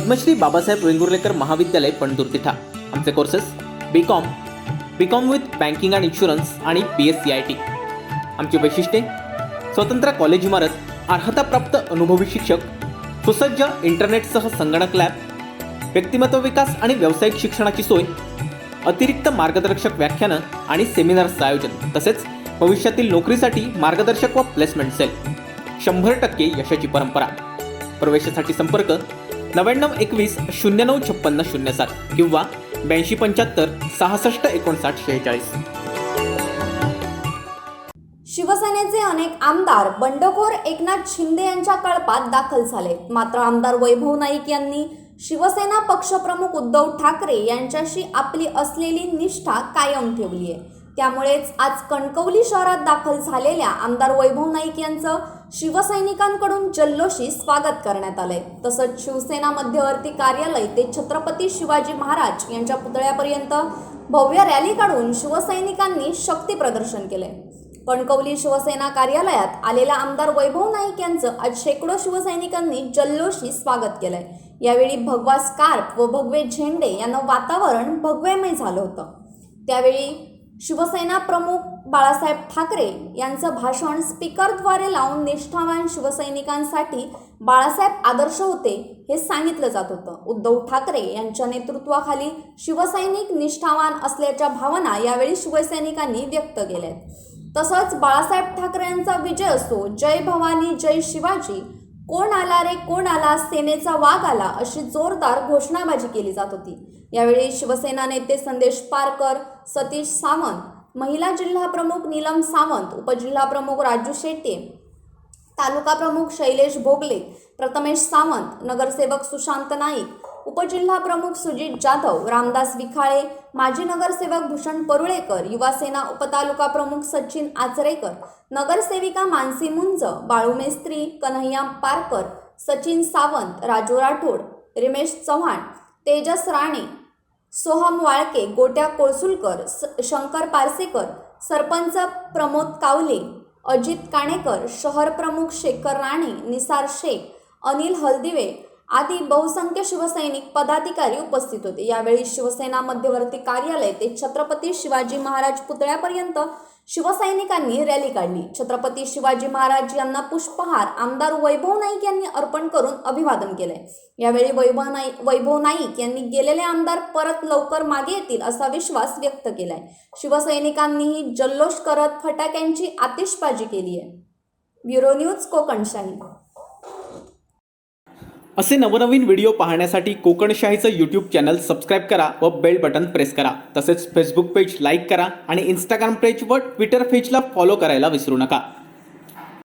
पद्मश्री बाबासाहेब वेंगुर्लेकर महाविद्यालय पंढूर तिठा। आमचे courses BCom with banking and insurance आणि BSc IT। आमची वैशिष्ट्ये: स्वतंत्र कॉलेज इमारत, अर्हताप्राप्त अनुभवी शिक्षक, सुसज्ज इंटरनेटसह संगणक लॅब, व्यक्तिमत्व विकास आणि व्यावसायिक शिक्षणाची सोय, अतिरिक्त मार्गदर्शक व्याख्यानं आणि सेमिनार्सचं आयोजन, तसेच भविष्यातील नोकरीसाठी मार्गदर्शक व प्लेसमेंट सेल। 100% यशाची परंपरा। प्रवेशासाठी संपर्क 9921 0956 07 किंवा 8275 66 59 46। शिवसेनेचे अनेक आमदार बंडखोर एकनाथ शिंदे यांच्या कळपात दाखल झाले। मात्र आमदार वैभव नाईक यांनी शिवसेना पक्षप्रमुख उद्धव ठाकरे यांच्याशी आपली असलेली निष्ठा कायम ठेवली आहे। त्यामुळेच आज कणकवली शहरात दाखल झालेल्या आमदार वैभव नाईक यांचं शिवसैनिकांकडून जल्लोषी स्वागत करण्यात आलंय। तसंच शिवसेना मध्यवर्ती कार्यालय ते छत्रपती शिवाजी महाराज यांच्या पुतळ्यापर्यंत भव्य रॅली काढून शिवसैनिकांनी शक्ती प्रदर्शन केलंय। कणकवली शिवसेना कार्यालयात आलेल्या आमदार वैभव नाईक यांचं आज शेकडो शिवसैनिकांनी जल्लोषी स्वागत केलंय। यावेळी भगवा स्कार्फ व भगवे झेंडे यानं वातावरण भगवेमय झालं होतं। त्यावेळी शिवसेना प्रमुख बाळासाहेब ठाकरे यांचं भाषण स्पीकरद्वारे लावून निष्ठावान शिवसैनिकांसाठी बाळासाहेब आदर्श होते हे सांगितलं जात होतं। उद्धव ठाकरे यांच्या नेतृत्वाखाली शिवसैनिक निष्ठावान असल्याच्या भावना यावेळी शिवसैनिकांनी व्यक्त केल्यात। तसंच बाळासाहेब ठाकरे यांचा विजय असो, जय भवानी जय शिवाजी, कोण आला रे कोण आला, सेनेचा वाघ आला, अशी जोरदार घोषणाबाजी केली जात होती। यावेळी शिवसेना नेते संदेश पारकर, सतीश सावंत, महिला जिल्हा प्रमुख नीलम सावंत, उपजिल्हा प्रमुख राजू शेट्टे, तालुका प्रमुख शैलेश भोगले, प्रथमेश सावंत, नगरसेवक सुशांत नाईक, उपजिल्हा प्रमुख सुजित जाधव, रामदास विखाळे, माजी नगरसेवक भूषण परुळेकर, युवासेना उपतालुका प्रमुख सचिन आचरेकर, नगरसेविका मानसी मुंज, बाळू मेस्त्री, कन्हैया पारकर, सचिन सावंत, राजू राठोड, रमेश चव्हाण, तेजस राणे, सोहम वाळके, गोट्या कोळसुलकर, शंकर पारसेकर, सरपंच प्रमोद कावले, अजित काणेकर, शहर प्रमुख शेखर राणे, निसार शेख, अनिल हलदिवे आदी बहुसंख्य शिवसैनिक पदाधिकारी उपस्थित होते। यावेळी शिवसेना मध्यवर्ती कार्यालय ते छत्रपती शिवाजी महाराज पुतळ्यापर्यंत शिवसैनिकांनी रॅली काढली। छत्रपती शिवाजी महाराज यांना पुष्पहार आमदार वैभव नाईक यांनी अर्पण करून अभिवादन केलंय। यावेळी वैभव नाईक यांनी गेलेले आमदार परत लवकर मागे येतील असा विश्वास व्यक्त केलाय। शिवसैनिकांनीही जल्लोष करत फटाक्यांची आतिषबाजी केली आहे। Bureau news Kokanshahi. असे नवनवीन व्हिडिओ पाहण्यासाठी कोकणशाहीचं यूट्यूब चॅनल सबस्क्राईब करा व बेल बटन प्रेस करा। तसेच फेसबुक पेज लाईक करा आणि इंस्टाग्राम पेज व ट्विटर पेजला फॉलो करायला विसरू नका।